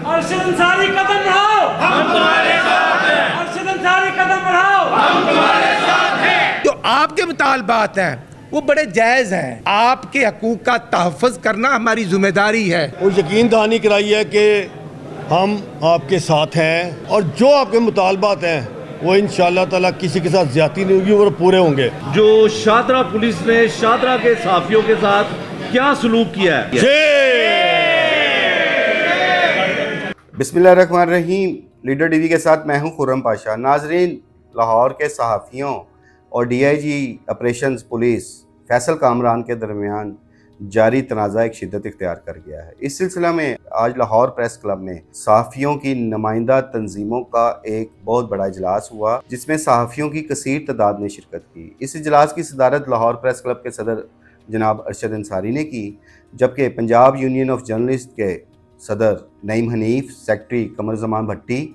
ارشد انصاری قدم بڑھاؤ، ہم تمہارے ساتھ ہیں۔ ارشد انصاری قدم بڑھاؤ، ہم تمہارے ساتھ ہیں۔ جو آپ کے مطالبات ہیں وہ بڑے جائز ہیں، آپ کے حقوق کا تحفظ کرنا ہماری ذمہ داری ہے۔ اور یقین دہانی کرائی ہے کہ ہم آپ کے ساتھ ہیں اور جو آپ کے مطالبات ہیں وہ انشاءاللہ تعالیٰ کسی کے ساتھ زیادتی نہیں ہوگی اور پورے ہوں گے۔ جو شاہدرہ پولیس نے شاہدرہ کے صحافیوں کے ساتھ کیا سلوک کیا ہے؟ بسم اللہ الرحمن الرحیم۔ لیڈر ٹی وی کے ساتھ میں ہوں خرم پاشا۔ ناظرین، لاہور کے صحافیوں اور D I G operations police Faisal Kamran کے درمیان جاری تنازع ایک شدت اختیار کر گیا ہے۔ اس سلسلہ میں آج لاہور پریس کلب میں صحافیوں کی نمائندہ تنظیموں کا ایک بہت بڑا اجلاس ہوا، جس میں صحافیوں کی کثیر تعداد نے شرکت کی۔ اس اجلاس کی صدارت لاہور پریس کلب کے صدر جناب ارشد انصاری نے کی، جبکہ پنجاب یونین آف جرنلسٹ کے صدر نعیم حنیف، سیکرٹری قمر زمان بھٹی